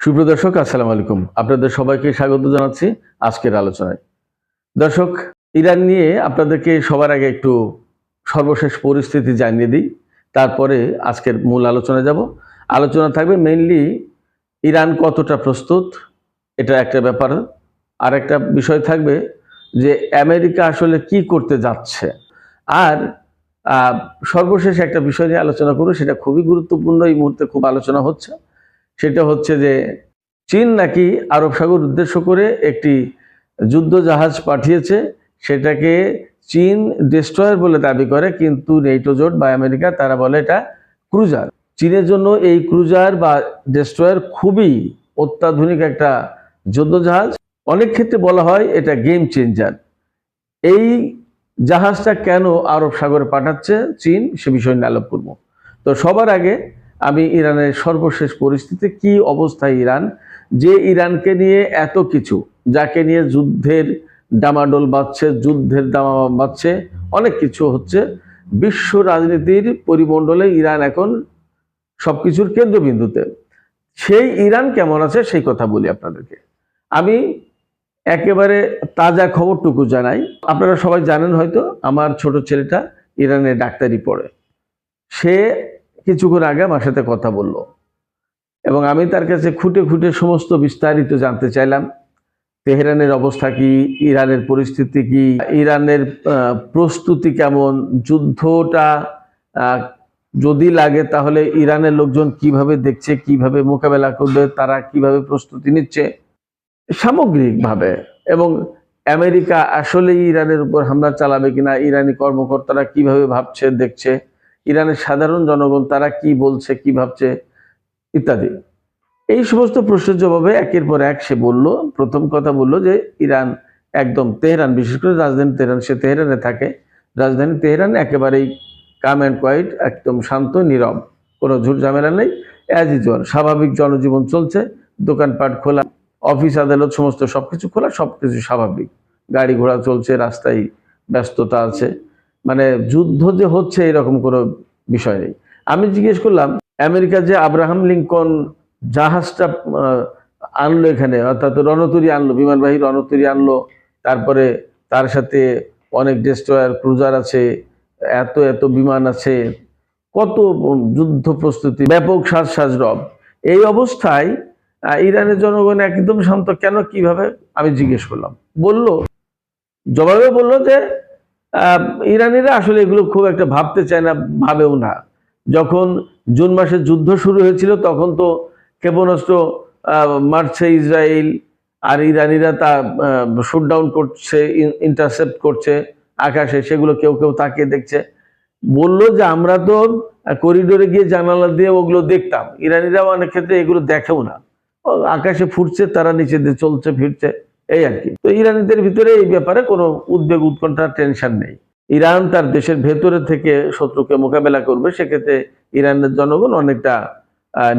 সুপ্রিয় দর্শক, আসসালামু আলাইকুম। আপনাদের সবাইকে স্বাগত জানাচ্ছি আজকের আলোচনায়। দর্শক, ইরান নিয়ে আপনাদেরকে সবার আগে একটু সর্বশেষ পরিস্থিতি জানিয়ে দিই, তারপরে আজকের মূল আলোচনায় যাব। আলোচনা থাকবে মেইনলি ইরান কতটা প্রস্তুত, এটা একটা ব্যাপার। আর একটা বিষয় থাকবে যে আমেরিকা আসলে কি করতে যাচ্ছে। আর সর্বশেষ একটা বিষয় নিয়ে আলোচনা করব, সেটা খুবই গুরুত্বপূর্ণ, এই মুহূর্তে খুব আলোচনা হচ্ছে। সেটা হচ্ছে যে চীন নাকি আরব সাগর উদ্দেশ্য করে একটি যুদ্ধ জাহাজ পাঠিয়েছে। সেটাকে চীন ডেস্ট্রয়ার বলে দাবি করে, কিন্তু নেটো জোট বা আমেরিকা তারা বলে এটা ক্রুজার। চীনের জন্য এই ক্রুজার বা ডেস্ট্রয়ার খুবই অত্যাধুনিক একটা যুদ্ধ জাহাজ। অনেক ক্ষেত্রে বলা হয় এটা গেম চেঞ্জার। এই জাহাজটা কেন আরব সাগরে পাঠাচ্ছে চীন, সে বিষয় নিয়ে আলোপ করব। তো সবার আগে আমি ইরানের সর্বশেষ পরিস্থিতি, কি অবস্থায় ইরান, যে ইরানকে নিয়ে এত কিছু, যাকে নিয়ে যুদ্ধের ডামাডোল বাজছে, যুদ্ধের দামা বাজছে, অনেক কিছু হচ্ছে, বিশ্ব রাজনীতির পরিমণ্ডলে ইরান এখন সবকিছুর কেন্দ্রবিন্দুতে। সেই ইরান কেমন আছে সেই কথা বলি আপনাদেরকে। আমি একেবারে তাজা খবরটুকু জানাই। আপনারা সবাই জানেন হয়তো, আমার ছোট ছেলেটা ইরানে ডাক্তারি পড়ে। সে কিছুক্ষণ আগে আমার সাথে কথা বলল এবং আমি তার কাছে খুঁটে খুঁটে সমস্ত বিস্তারিত জানতে চাইলাম। তেহরানের অবস্থা কি, ইরানের পরিস্থিতি কি, ইরানের প্রস্তুতি কেমন, যুদ্ধটা যদি লাগে তাহলে ইরানের লোকজন কিভাবে দেখছে, কিভাবে মোকাবেলা করবে, তারা কিভাবে প্রস্তুতি নিচ্ছে সামগ্রিকভাবে, এবং আমেরিকা আসলে ইরানের উপর হামলা চালাবে কিনা, ইরানি কর্মকর্তারা কিভাবে ভাবছে দেখছে, ইরানের সাধারণ জনগণ তারা কি বলছে কি ভাবছে ইত্যাদি। এই সমস্ত প্রশ্নের জবাবে একের পর এক সে বলল। প্রথম কথা বলল যে ইরান একদম তেহরান, বিশেষ করে রাজধানী তেহরান, সে তেহরানে থাকে, রাজধানী তেহরান একেবারেই কাম অ্যান্ড কোয়াইট, একদম শান্ত নীরব, কোনো ঝুট ঝামেলা নেই, অ্যাজ ইউজুয়াল স্বাভাবিক জনজীবন চলছে, দোকানপাট খোলা, অফিস আদালত সমস্ত সবকিছু খোলা, সবকিছু স্বাভাবিক, গাড়ি ঘোড়া চলছে, রাস্তায় ব্যস্ততা আছে, মানে যুদ্ধ যে হচ্ছে এরকম কোনো বিষয় নেই। আমি জিজ্ঞেস করলাম, আমেরিকা যে আব্রাহাম লিঙ্কন জাহাজটা আনলো এখানে, অর্থাৎ রণতরী আনলো, বিমানবাহী রণতরী আনলো, তারপরে তার সাথে অনেক ডেস্ট্রয়ার ক্রুজার আছে, এত এত বিমান আছে, কত যুদ্ধ প্রস্তুতি, ব্যাপক সাজরব, এই অবস্থায় ইরানের জনগণ একদম শান্ত কেন, কিভাবে, আমি জিজ্ঞেস করলাম। জবাবে বলল যে ইরানিরা আসলে এগুলো খুব একটা ভাবতে চায় না, ভাবেও না। যখন জুন মাসে যুদ্ধ শুরু হয়েছিল তখন তো ক্ষেপণাস্ত্র মারছে ইসরায়েল, আর ইরানিরা তা শুটডাউন করছে, ইন্টারসেপ্ট করছে আকাশে, সেগুলো কেউ কেউ তাকিয়ে দেখছে। বলল যে আমরা তো করিডোরে গিয়ে জানালা দিয়ে ওগুলো দেখতাম, ইরানিরাও অনেক ক্ষেত্রে এগুলো দেখেও না, আকাশে ফুটছে, তারা নিচে দিয়ে চলছে ফিরছে, এই আর কি। তো ইরানিদের ভিতরে এই ব্যাপারে কোনো উদ্বেগ উৎকণ্ঠা টেনশন নেই। ইরান তার দেশের ভেতরে থেকে শত্রুকে মোকাবেলা করবে, সেক্ষেত্রে ইরানের জনগণ অনেকটা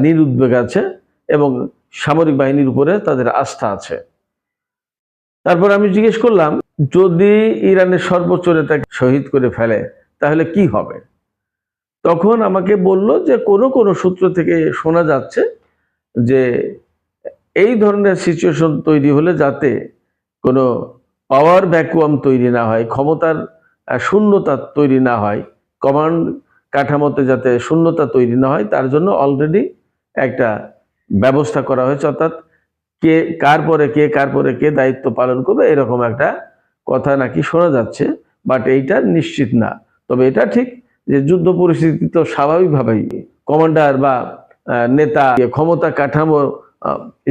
নিরুদ্বেগ আছে এবং সামরিক বাহিনীর উপরে তাদের আস্থা আছে। তারপর আমি জিজ্ঞেস করলাম, যদি ইরানের সর্বোচ্চ নেতাকে শহীদ করে ফেলে তাহলে কি হবে? তখন আমাকে বলল যে কোনো কোনো সূত্র থেকে শোনা যাচ্ছে যে এই ধরনের সিচুয়েশন তৈরি হলে যাতে কোনো পাওয়ার ভ্যাকুয়াম তৈরি না হয়, ক্ষমতার শূন্যতা তৈরি না হয়, কমান্ড কাঠামোতে যাতে শূন্যতা তৈরি না হয়, তার জন্য অলরেডি একটা ব্যবস্থা করা হয়েছে। অর্থাৎ কে কার পরে কে দায়িত্ব পালন করবে, এরকম একটা কথা নাকি শোনা যাচ্ছে, বাট এইটা নিশ্চিত না। তবে এটা ঠিক যে যুদ্ধ পরিস্থিতি তো স্বাভাবিকভাবেই কমান্ডার বা নেতা, ক্ষমতা কাঠামো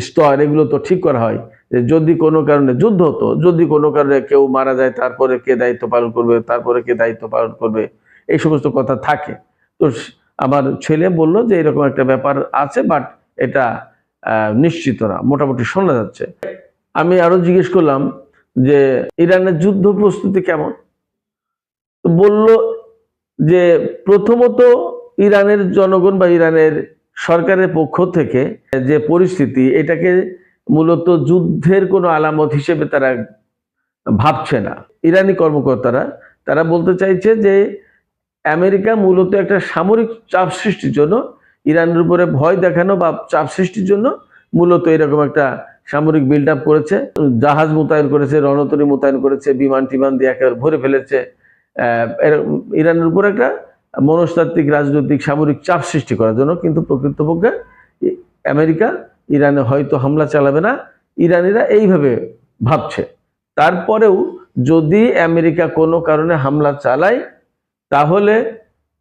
স্তর, এগুলো তো ঠিক করা হয় যে যদি কোনো কারণে যুদ্ধ হতো, যদি কোনো কারণে কেউ মারা যায় তারপরে কে দায়িত্ব পালন করবে, তারপরে কে দায়িত্ব পালন করবে, এই সমস্ত কথা থাকে। তো আমার ছেলে বলল যে এরকম একটা ব্যাপার আছে, বাট এটা নিশ্চিত না, মোটামুটি শোনা যাচ্ছে। আমি আরো জিজ্ঞেস করলাম যে ইরানের যুদ্ধ প্রস্তুতি কেমন? তো বলল যে প্রথমত ইরানের জনগণ বা ইরানের সরকারের পক্ষ থেকে যে পরিস্থিতি, এটাকে মূলত যুদ্ধের কোনো আলামত হিসেবে তারা ভাবছে না। ইরানি কর্মকর্তারা তারা বলতে চাইছে যে আমেরিকা মূলত একটা সামরিক চাপ সৃষ্টির জন্য, ইরানের উপরে ভয় দেখানো বা চাপ সৃষ্টির জন্য মূলত এরকম একটা সামরিক বিল্ড আপ করেছে, জাহাজ মোতায়েন করেছে, রণতরী মোতায়েন করেছে, বিমান টিমান দিয়ে একেবারে ভরে ফেলেছে। ইরানের উপর একটা মনস্তাত্ত্বিক, রাজনৈতিক, সামরিক চাপ সৃষ্টি করার জন্য। কিন্তু প্রকৃতপক্ষে আমেরিকা ইরানে হয়তো হামলা চালাবে না, ইরানিরা এইভাবে ভাবছে। তারপরেও যদি আমেরিকা কোনো কারণে হামলা চালায়, তাহলে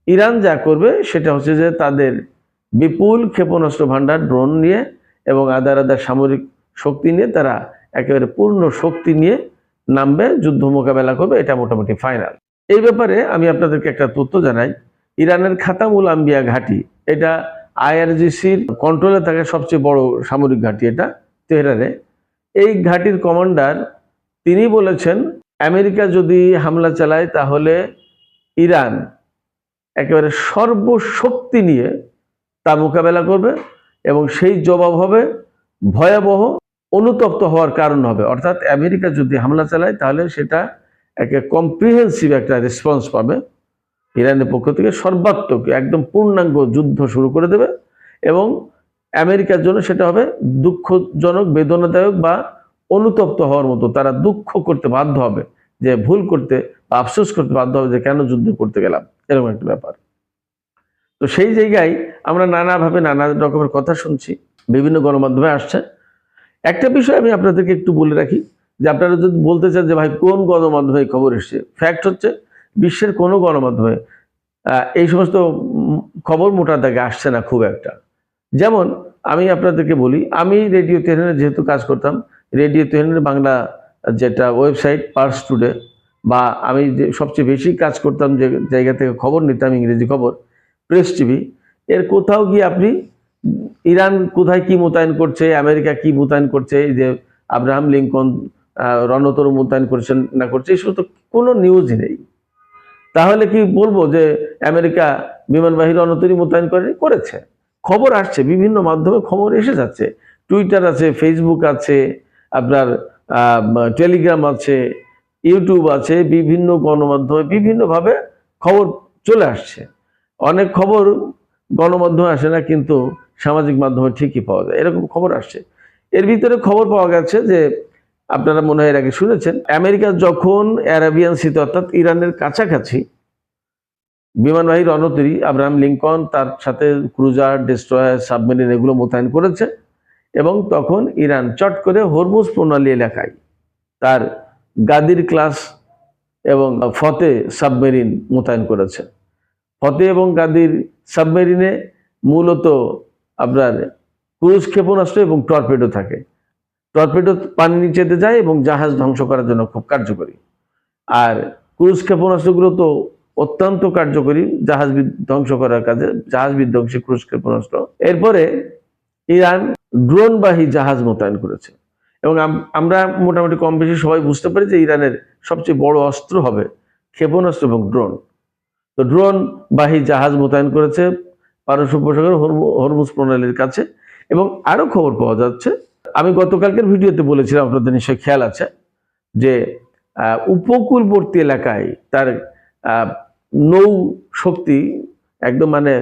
ইরান যা করবে সেটা হচ্ছে যে তাদের বিপুল ক্ষেপণাস্ত্র ভান্ডার, ড্রোন নিয়ে এবং আদার আদার সামরিক শক্তি নিয়ে তারা একেবারে পূর্ণ শক্তি নিয়ে নামবে, যুদ্ধ মোকাবেলা করবে। এটা মোটামুটি ফাইনাল। এই ব্যাপারে আমি আপনাদেরকে একটা তথ্য জানাই। ইরানের খাতামুল আম্বিয়া ঘাঁটি, এটা আইআরজিসির কন্ট্রোলে থাকে সবচেয়ে বড় সামরিক ঘাঁটি, এটা তেহরানে। এই ঘাঁটির কমান্ডার তিনি বলেছেন আমেরিকা যদি হামলা চালায় তাহলে ইরান একেবারে সর্বশক্তি নিয়ে তা মোকাবেলা করবে এবং সেই জবাব হবে ভয়াবহ, অনুতপ্ত হওয়ার কারণ হবে। অর্থাৎ আমেরিকা যদি হামলা চালায় তাহলে সেটা একটা কম্প্রিহেন্সিভ একটা রেসপন্স পাবে ইরানের পক্ষ থেকে, সর্বাত্মক একদম পূর্ণাঙ্গ যুদ্ধ শুরু করে দেবে এবং আমেরিকার জন্য সেটা হবে দুঃখজনক, বেদনাদায়ক বা অনুতপ্ত হওয়ার মতো। তারা দুঃখ করতে বাধ্য হবে, যে ভুল করতে বা আফসোস করতে বাধ্য হবে যে কেন যুদ্ধ করতে গেলাম, এরকম একটা ব্যাপার। তো সেই জায়গায় আমরা নানাভাবে নানা রকমের কথা শুনছি, বিভিন্ন গণমাধ্যমে আসছে। একটা বিষয় আমি আপনাদেরকে একটু বলে রাখি, যে আপনারা যদি বলতে চান যে ভাই কোন গণমাধ্যমে এই খবর এসছে, ফ্যাক্ট হচ্ছে বিশ্বের কোনো গণমাধ্যমে এই সমস্ত খবর মোটা দাগে আসছে না খুব একটা। যেমন আমি আপনাদেরকে বলি, আমি রেডিও তেহরানে যেহেতু কাজ করতাম, রেডিও তেহরানের বাংলা যেটা ওয়েবসাইট পার্স টুডে, বা আমি যে সবচেয়ে বেশি কাজ করতাম যে জায়গা থেকে খবর নিতাম, ইংরেজি খবর, প্রেস টিভি, এর কোথাও গিয়ে আপনি ইরান কোথায় কি মোতায়েন করছে, আমেরিকা কি মোতায়েন করছে, যে আব্রাহাম লিঙ্কন রণতরী মোতায়েন করছেন না করছে, এই সমস্ত কোনো নিউজই নেই। তাহলে কি বলবো যে আমেরিকা বিমানবাহী রণতরী মোতায়েন করেছে? খবর আসছে, বিভিন্ন মাধ্যমে খবর এসে যাচ্ছে, টুইটার আছে, ফেসবুক আছে, আপনার টেলিগ্রাম আছে, ইউটিউব আছে, বিভিন্ন গণমাধ্যমে বিভিন্নভাবে খবর চলে আসছে। অনেক খবর গণমাধ্যমে আসে না, কিন্তু সামাজিক মাধ্যমে ঠিকই পাওয়া যায়, এরকম খবর আসছে। এর ভিতরে খবর পাওয়া গেছে যে আপনারা মনে হয় এর আগে শুনেছেন, আমেরিকা যখন অ্যারাবিয়ান সিতে অর্থাৎ ইরানের কাছাকাছি বিমানবাহী রণতরী আব্রাহাম লিঙ্কন, তার সাথে ক্রুজার, ডেস্ট্রয়ার, সাবমেরিন এগুলো মোতায়েন করেছে, এবং তখন ইরান চট করে হরমুজ প্রণালী এলাকায় তার গাদির ক্লাস এবং ফতে সাবমেরিন মোতায়েন করেছে। ফতে এবং গাদির সাবমেরিনে মূলত আপনার ক্রুজ ক্ষেপণাস্ত্র এবং টর্পেডো থাকে। টর্পেডো পানি নিচেতে যায় এবং জাহাজ ধ্বংস করার জন্য খুব কার্যকরী, আর ক্রুজ ক্ষেপণাস্ত্রগুলো তো অত্যন্ত কার্যকরী জাহাজ ধ্বংস করার কাজে, জাহাজ বিধ্বংসী ক্রুজ ক্ষেপণাস্ত্র। এরপরে ইরান ড্রোনবাহী জাহাজ মোতায়েন করেছে, এবং আমরা মোটামুটি কম বেশি সবাই বুঝতে পারি যে ইরানের সবচেয়ে বড় অস্ত্র হবে ক্ষেপণাস্ত্র এবং ড্রোন। তো ড্রোনবাহী জাহাজ মোতায়েন করেছে পারস্য উপসাগর হরমুজ প্রণালীর কাছে। এবং আরো খবর পাওয়া যাচ্ছে, আমি গতকালকের ভিডিওতে বলেছিলাম, আপনাদের নিশ্চয়ই খেয়াল আছে, যে উপকূলবর্তী এলাকায় তার নৌ শক্তি একদম মানে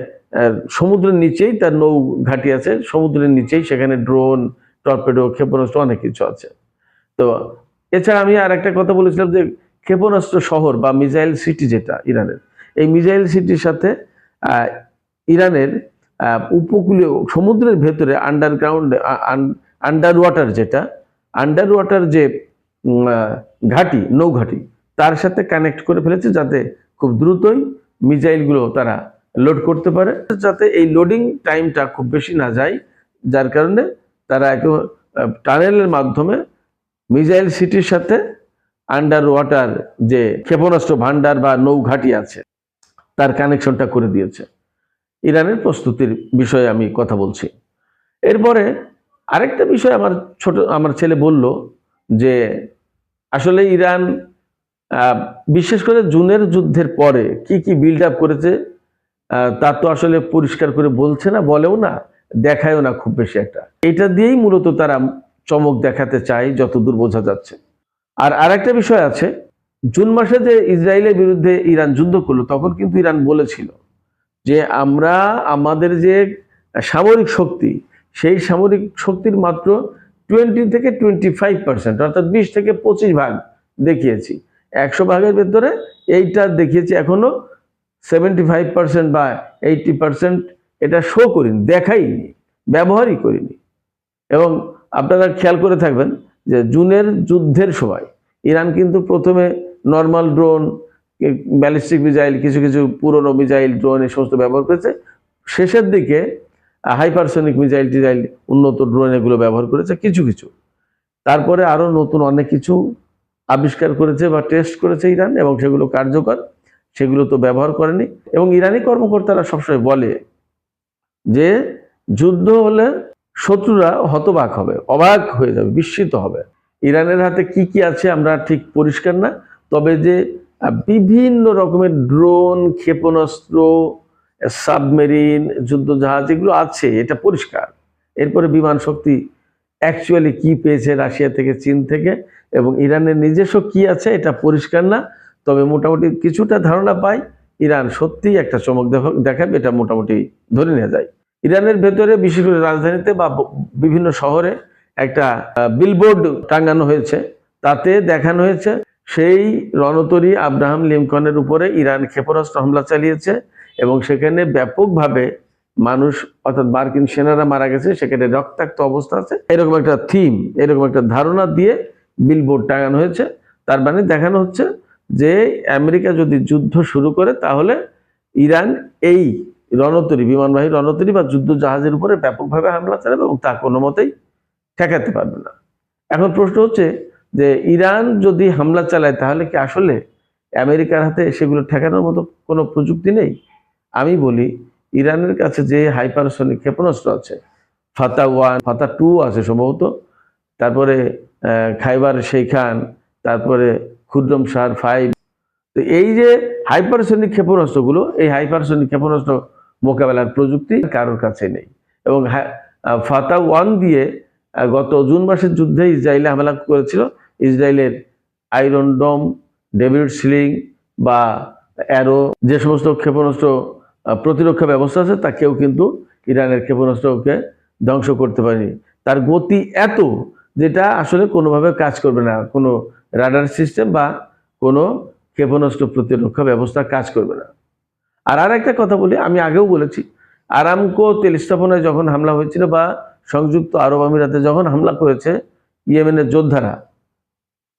সমুদ্রের নিচেই তার নৌ ঘাঁটি আছে, সমুদ্রের নিচেই, সেখানে ড্রোন, টর্পেডো, ক্ষেপণাস্ত্র অনেক কিছু আছে। তো এছাড়া আমি আর একটা কথা বলেছিলাম যে ক্ষেপণাস্ত্র শহর বা মিসাইল সিটি যেটা ইরানের, এই মিসাইল সিটির সাথে ইরানের উপকূলীয় সমুদ্রের ভেতরে আন্ডারগ্রাউন্ড, আন্ডার ওয়াটার, যেটা আন্ডার ওয়াটার যে ঘাঁটি, নৌঘাঁটি, তার সাথে কানেক্ট করে ফেলেছে, যাতে খুব দ্রুতই মিসাইলগুলো তারা লোড করতে পারে, যাতে এই লোডিং টাইমটা খুব বেশি না যায়। যার কারণে তারা এক টানেলের মাধ্যমে মিসাইল সিটির সাথে আন্ডার ওয়াটার যে ক্ষেপণাস্ত্র ভান্ডার বা নৌঘাঁটি আছে তার কানেকশনটা করে দিয়েছে। ইরানের প্রস্তুতির বিষয়ে আমি কথা বলছি। এরপরে আরেকটা বিষয় আমার ছেলে বলল যে আসলে ইরান বিশেষ করে জুনের যুদ্ধের পরে কি কি বিল্ড আপ করেছে তা তো আসলে পরিষ্কার করে বলছে না, বলেও না, দেখায়ও না খুব বেশি একটা। এটা দিয়েই মূলত তারা চমক দেখাতে চায় যতদূর বোঝা যাচ্ছে। আর আরেকটা বিষয় আছে, জুন মাসে যে ইসরায়েলের বিরুদ্ধে ইরান যুদ্ধ করলো, তখন কিন্তু ইরান বলেছিল যে আমরা আমাদের যে সামরিক শক্তি, সেই সামরিক শক্তির মাত্র 20 থেকে 25%, অর্থাৎ 20 থেকে 25 ভাগ দেখিয়েছি। 100 ভাগের ভেতরে এইটা দেখিয়েছি, এখনো 75% বা 80% এটা শো করিনি, দেখাইনি, ব্যবহারই করিনি। এবং আপনারা খেয়াল করে থাকবেন যে জুনের যুদ্ধের সময় ইরান কিন্তু প্রথমে নর্মাল ড্রোন, ব্যালিস্টিক মিসাইল, কিছু কিছু পুরনো মিসাইল, ড্রোন এই সমস্ত ব্যবহার করেছে। শেষের দিকে হাইপারসনিক মিসাইল টিসাইল, উন্নত ড্রোন এগুলো ব্যবহার করেছে কিছু কিছু। তারপরে আরো নতুন অনেক কিছু আবিষ্কার করেছে বা টেস্ট করেছে ইরান, এবং সেগুলো কার্যকর, সেগুলো তো ব্যবহার করেনি। এবং ইরানি কর্মকর্তারা সবসময় বলে যে যুদ্ধ হলে শত্রুরা হতবাক হবে, অবাক হয়ে যাবে, বিস্মিত হবে। ইরানের হাতে কি কি আছে আমরা ঠিক পরিষ্কার না, তবে যে বিভিন্ন রকমের ড্রোন, ক্ষেপণাস্ত্র, সাবমেরিন, যুদ্ধজাহাজ এগুলো আছে এটা পরিষ্কার। এরপরে বিমান শক্তি অ্যাকচুয়ালি কি পেয়েছে রাশিয়া থেকে, চীন থেকে, এবং ইরানের নিজস্ব কি আছে এটা পরিষ্কার না। তবে মোটামুটি কিছুটা ধারণা পাই ইরান সত্যিই একটা চমক দেখাবে, এটা মোটামুটি ধরে নেওয়া যায়। ইরানের ভেতরে বিশেষ করে রাজধানীতে বা বিভিন্ন শহরে একটা বিলবোর্ড টাঙানো হয়েছে, তাতে দেখানো হয়েছে সেই রণতরী আব্রাহাম লিঙ্কনের উপরে ইরান ক্ষেপণাস্ত্র হামলা চালিয়েছে, এবং সেখানে ব্যাপকভাবে মানুষ, অর্থাৎ মার্কিন সেনারা মারা গেছে, সেখানে রক্তাক্ত অবস্থা আছে, এরকম একটা থিম, এরকম একটা ধারণা দিয়ে বিলবোর্ড টাঙানো হয়েছে। তার মানে দেখানো হচ্ছে যে আমেরিকা যদি যুদ্ধ শুরু করে তাহলে ইরান এই রণতরী, বিমানবাহী রণতরী বা যুদ্ধ জাহাজের উপরে ব্যাপকভাবে হামলা চালাবে, এবং তা কোনো মতেই ঠেকাতে পারবে না। এখন প্রশ্ন হচ্ছে যে ইরান যদি হামলা চালায় তাহলে কি আসলে আমেরিকার হাতে সেগুলো ঠেকানোর মতো কোনো প্রযুক্তি নেই? আমি বলি, ইরানের কাছে যে হাইপারসনিক ক্ষেপণাস্ত্র আছে, ফাতা 1, ফাতা 2 আছে সম্ভবত, তারপরে খাইবার শেখান, তারপরে খুররম শাহ 5, তো এই যে হাইপারসনিক ক্ষেপণাস্ত্রগুলো, এই হাইপারসনিক ক্ষেপণাস্ত্র মোকাবেলার প্রযুক্তি কারোর কাছে নেই। এবং ফাতা 1 দিয়ে গত জুন মাসের যুদ্ধে ইসরায়েলে হামলা করেছিল ইসরায়েলের আয়রন ডোম, ডেভিড স্লিং বা অ্যারো, যে সমস্ত ক্ষেপণাস্ত্র প্রতিরক্ষা ব্যবস্থা আছে, তা কেউ কিন্তু ইরানের ক্ষেপণাস্ত্রকে ধ্বংস করতে পারেনি। তার গতি এত যেটা আসলে কোনোভাবে কাজ করবে না, কোনো রাডার সিস্টেম বা কোনো ক্ষেপণাস্ত্র প্রতিরক্ষা ব্যবস্থা কাজ করবে না। আর একটা কথা বলি, আমি আগেও বলেছি, আরামকো তেল স্থাপনায় যখন হামলা হয়েছিল বা সংযুক্ত আরব আমিরাতে যখন হামলা করেছে ইয়েমেনের যোদ্ধারা,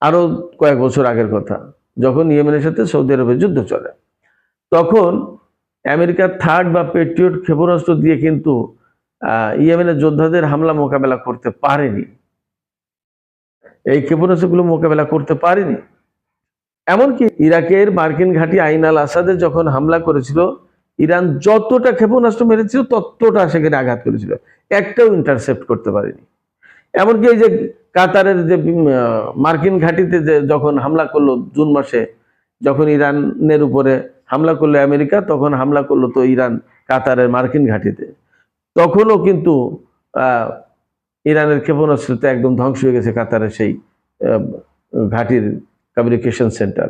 আরো কয়েক বছর আগের কথা, যখন ইয়েমেনের সাথে সৌদি আরবের যুদ্ধ চলে, তখন আমেরিকার থার্ড বা পেট্রিয়ট ক্ষেপণাস্ত্র দিয়ে কিন্তু ইয়েমেনের যোদ্ধাদের হামলা মোকাবেলা করতে পারেনি। এই ক্ষেপণাস্ত্রগুলো মোকাবেলা করতে পারেনি। এমনকি ইরাকের মার্কিন ঘাঁটি আইন আল আসাদে যখন হামলা করেছিল, ইরান যতটা ক্ষেপণাস্ত্র মেরেছিল ততটা সেখানে আঘাত করেছিল, একটাও ইন্টারসেপ্ট করতে পারেনি। এমনকি এই যে কাতারের যে মার্কিন ঘাঁটিতে যে যখন হামলা করলো জুন মাসে, যখন ইরানের উপরে হামলা করলো আমেরিকা, তখন হামলা করলো তো ইরান কাতারের মার্কিন ঘাঁটিতে, তখনও কিন্তু ইরানের ক্ষেপণাস্ত্রতে একদম ধ্বংস হয়ে গেছে কাতারের সেই ঘাঁটির কমিউনিকেশন সেন্টার।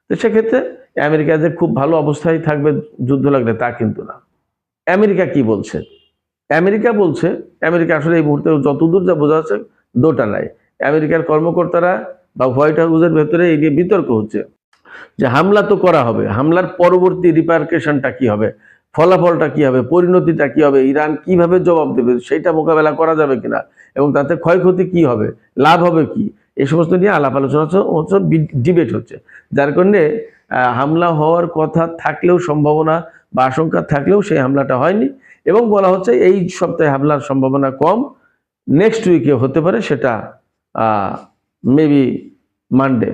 তো সেক্ষেত্রে আমেরিকা যে খুব ভালো অবস্থায় থাকবে যুদ্ধ লাগলে তা কিন্তু না। আমেরিকা কি বলছে? আমেরিকা বলছে, আমেরিকা আসলে এই মুহূর্তে যতদূর যা বোঝা যাচ্ছে দোটা নাই। আমেরিকার কর্মকর্তারা বা হোয়াইট হাউসের ভেতরে এই নিয়ে বিতর্ক হচ্ছে যে হামলা তো করা হবে, হামলার পরবর্তী রিপারকেশনটা কি হবে, ফলাফলটা কি হবে, পরিণতিটা কি হবে, ইরান কিভাবে জবাব দেবে, সেটা মোকাবেলা করা যাবে কিনা, এবং তাতে ক্ষয়ক্ষতি কি হবে, লাভ হবে কি, এই সমস্ত নিয়ে আলাপ আলোচনা হচ্ছে, ডিবেট হচ্ছে। যার কারণে হামলা হওয়ার কথা থাকলেও, সম্ভাবনা বা আশঙ্কা থাকলেও সেই হামলাটা হয়নি, এবং বলা হচ্ছে এই সপ্তাহে হামলার সম্ভাবনা কম, নেক্সট উইকে হতে পারে, সেটা মেবি মানডে,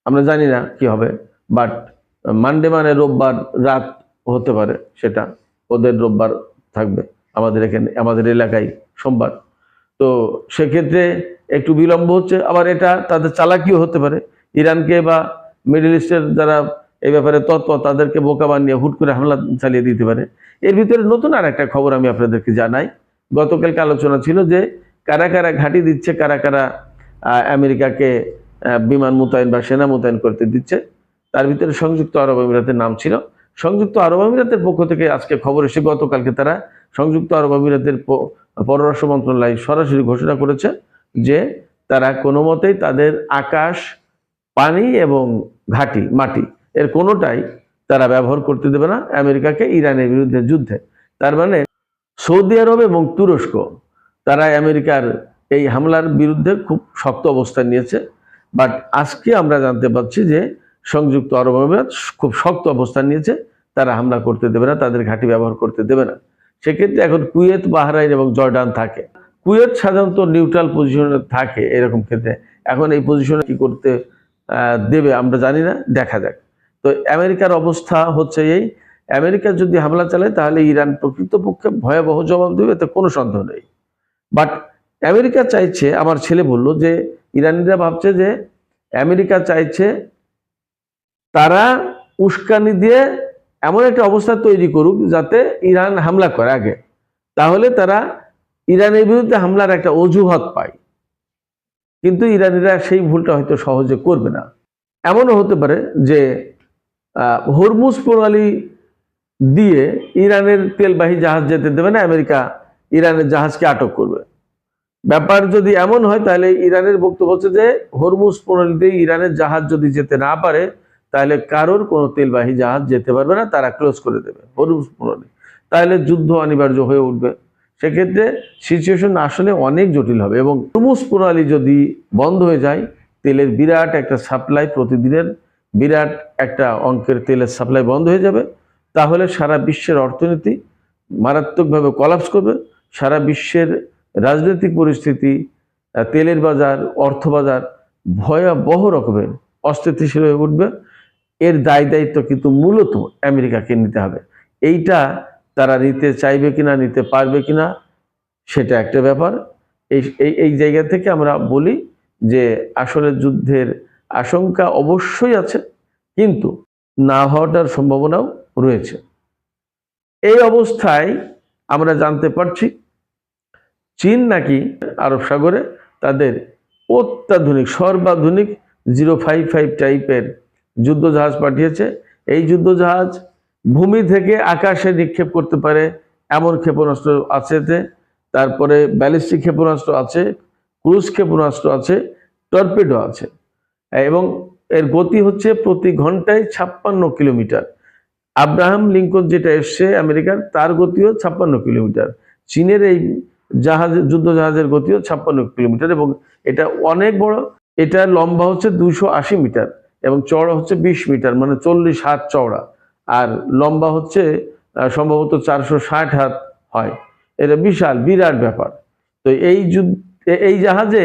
আমরা জানি না কি হবে, বাট মানডে মানে রোববার রাত হতে পারে, সেটা ওদের রোববার থাকবে, আমাদের এখানে, আমাদের এলাকায় সোমবার। তো সেক্ষেত্রে একটু বিলম্ব হচ্ছে, আবার এটা তাদের চালাকিও হতে পারে, ইরানকে বা মিডল ইস্টের যারা এই ব্যাপারে তৎপর তাদেরকে বোকা বানিয়ে হুট করে হামলা চালিয়ে দিতে পারে। এর ভিতরে নতুন আর একটা খবর আমি আপনাদেরকে জানাই। গতকালকে আলোচনা ছিল যে কারা কারা ঘাঁটি দিচ্ছে, কারা কারা আমেরিকাকে বিমান মোতায়েন বা সেনা মোতায়েন করতে দিচ্ছে, তার ভিতরে সংযুক্ত আরব আমিরাতের নাম ছিল। সংযুক্ত আরব আমিরাতের পক্ষ থেকে আজকে খবর এসে, গতকালকে তারা সংযুক্ত আরব আমিরাতের পররাষ্ট্র মন্ত্রণালয় সরাসরি ঘোষণা করেছে যে তারা কোনো মতেই তাদের আকাশ, পানি এবং ঘাঁটি, মাটি এর কোনোটাই তারা ব্যবহার করতে দেবে না আমেরিকাকে ইরানের বিরুদ্ধে যুদ্ধে। তার মানে সৌদি আরব এবং তুরস্ক তারা আমেরিকার এই হামলার বিরুদ্ধে খুব শক্ত অবস্থান নিয়েছে। বাট আজকে আমরা জানতে পারছি যে সংযুক্ত আরব আমিরাত খুব শক্ত অবস্থান নিয়েছে, তারা হামলা করতে দেবে না, তাদের ঘাঁটি ব্যবহার করতে দেবে না। সেক্ষেত্রে এখন কুয়েত, বাহরাইন এবং জর্ডান থাকে। কুয়েত সাধারণত নিউট্রাল পজিশনে থাকে এরকম ক্ষেত্রে। এখন এই পজিশনে কি করতে দেবে আমরা জানি না, দেখা যাক। তো আমেরিকার অবস্থা হচ্ছে এই, আমেরিকা যদি হামলা চালায় তাহলে ইরান প্রকৃতপক্ষে ভয়াবহ জবাব দেবে, এতে কোনো সন্দেহ নেই। বাট আমেরিকা চাইছে, আমার ছেলে বলল যে ইরানিরা ভাবছে যে আমেরিকা চাইছে তারা উস্কানি দিয়ে এমন একটা অবস্থা তৈরি করুক যাতে ইরান হামলা করে আগে, তাহলে তারা ইরানের বিরুদ্ধে হামলার একটা অজুহাত পায়। কিন্তু ইরানিরা সেই ভুলটা হয়তো সহজে করবে না। এমনও হতে পারে যে হরমুজ প্রণালী দিয়ে ইরানের তেলবাহী জাহাজ যেতে দেবে না আমেরিকা, ইরানের জাহাজকে আটক করবে। ব্যাপার যদি এমন হয় তাহলে ইরানের বক্তব্য হচ্ছে যে হরমুজ প্রণালী দিয়ে ইরানের জাহাজ যদি যেতে না পারে তাহলে কারোর কোনো তেলবাহী জাহাজ যেতে পারবে না, তারা ক্লোজ করে দেবে হরমুজ প্রণালী। তাহলে যুদ্ধ অনিবার্য হয়ে উঠবে। সেক্ষেত্রে সিচুয়েশন আসলে অনেক জটিল হবে। এবং হরমুজ প্রণালী যদি বন্ধ হয়ে যায়, তেলের বিরাট একটা সাপ্লাই, প্রতিদিনের বিরাট একটা অঙ্কের তেলের সাপ্লাই বন্ধ হয়ে যাবে, তাহলে সারা বিশ্বের অর্থনীতি মারাত্মকভাবে কলাপস করবে। সারা বিশ্বের রাজনৈতিক পরিস্থিতি, তেলের বাজার, অর্থ বাজার ভয়াবহ রকমের অস্থিতিশীল হয়ে উঠবে। এর দায় দায়িত্ব কিন্তু মূলত আমেরিকাকে নিতে হবে। এইটা তারা নিতে চাইবে কিনা, নিতে পারবে কিনা, সেটা একটা ব্যাপার। এই জায়গা থেকে আমরা বলি যে আসলে যুদ্ধের আশঙ্কা অবশ্যই আছে, কিন্তু না হওয়াটার সম্ভাবনাও রয়েছে। এই অবস্থায় আমরা জানতে পারছি চীন নাকি আরব সাগরে তাদের অত্যাধুনিক, সর্বাধুনিক 055 টাইপের যুদ্ধজাহাজ পাঠিয়েছে। এই যুদ্ধজাহাজ ভূমি থেকে আকাশে নিক্ষেপ করতে পারে এমন ক্ষেপণাস্ত্র আছে, তারপরে ব্যালিস্টিক ক্ষেপণাস্ত্র আছে, ক্রুজ ক্ষেপণাস্ত্র আছে, টর্পেডো আছে, এবং এর গতি হচ্ছে প্রতি ঘন্টায় 56 কিলোমিটার। আব্রাহাম লিঙ্কন যেটা এসছে আমেরিকার, তার গতিও 56 কিলোমিটার। চীনের এই যুদ্ধজাহাজের গতিও 56 কিলোমিটার, এবং এটা অনেক বড়। এটা লম্বা হচ্ছে 280 মিটার এবং চওড়া হচ্ছে 20 মিটার, মানে 40 হাত চওড়া। আর লম্বা হচ্ছে সম্ভবত 460 হাত হয়। এটা বিশাল, বিরাট ব্যাপার। তো এই জাহাজে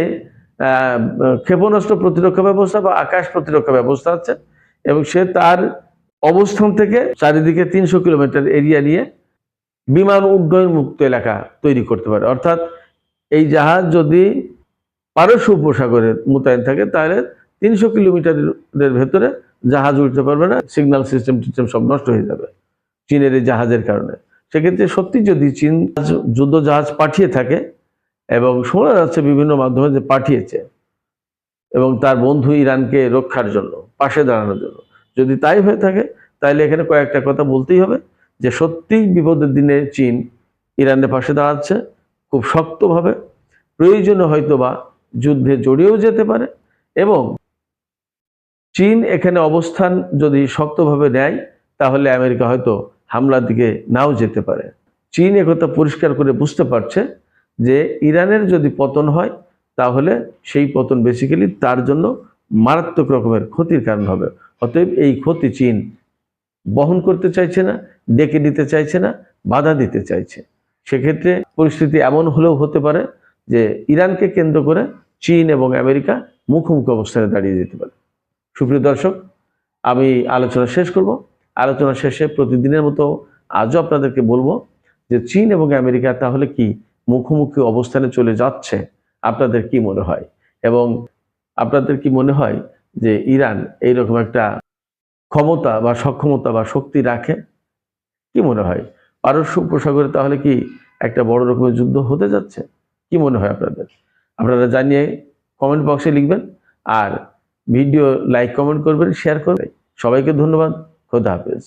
ক্ষেপণাস্ত্র প্রতিরক্ষা ব্যবস্থা বা আকাশ প্রতিরক্ষা ব্যবস্থা আছে, এবং সে তার অবস্থান থেকে চারিদিকে 300 কিলোমিটার এরিয়া নিয়ে বিমান উড্ডয়ন মুক্ত এলাকা তৈরি করতে পারে। অর্থাৎ এই জাহাজ যদি পারস্য উপসাগরে মোতায়েন থাকে তাহলে 300 কিলোমিটারের ভেতরে জাহাজ উঠতে পারবে না, সিগন্যাল সিস্টেম টিস্টেম সব নষ্ট হয়ে যাবে চীনের এই জাহাজের কারণে। সেক্ষেত্রে সত্যি যদি চীন যুদ্ধ জাহাজ পাঠিয়ে থাকে, এবং শোনা যাচ্ছে বিভিন্ন মাধ্যমে যে পাঠিয়েছে, এবং তার বন্ধু ইরানকে রক্ষার জন্য, পাশে দাঁড়ানোর জন্য, যদি তাই হয়ে থাকে তাহলে এখানে কয়েকটা কথা বলতেই হবে যে সত্যিই বিপদের দিনে চীন ইরানের পাশে দাঁড়াচ্ছে খুব শক্তভাবে। প্রয়োজনে হয়তোবা যুদ্ধে জড়িয়েও যেতে পারে, এবং চীন এখানে অবস্থান যদি শক্তভাবে নেয় তাহলে আমেরিকা হয়তো হামলার দিকে নাও যেতে পারে। চীন একথা পরিষ্কার করে বুঝতে পারছে যে ইরানের যদি পতন হয় তাহলে সেই পতন বেসিক্যালি তার জন্য মারাত্মক রকমের ক্ষতির কারণ হবে। অতএব এই ক্ষতি চীন বহন করতে চাইছে না, ডেকে দিতে চাইছে না, বাধা দিতে চাইছে। সেক্ষেত্রে পরিস্থিতি এমন হলেও হতে পারে যে ইরানকে কেন্দ্র করে চীন এবং আমেরিকা মুখোমুখি অবস্থানে দাঁড়িয়ে যেতে পারে। সুপ্রিয় দর্শক, আমি আলোচনা শেষ করব। আলোচনা শেষে প্রতিদিনের মতো আজও আপনাদেরকে বলবো যে চীন এবং আমেরিকা তাহলে কি মুখোমুখি অবস্থানে চলে যাচ্ছে? আপনাদের কি মনে হয়? এবং আপনাদের কি মনে হয় যে ইরান এইরকম একটা ক্ষমতা বা সক্ষমতা বা শক্তি রাখে? কি মনে হয় পারস্য উপসাগরে তাহলে কি একটা বড় রকমের যুদ্ধ হতে যাচ্ছে? কি মনে হয় আপনাদের? আপনারা জানিয়ে কমেন্ট বক্সে লিখবেন, আর ভিডিও লাইক কমেন্ট করবেন, শেয়ার করবেন। সবাইকে ধন্যবাদ। খোদা হাফেজ।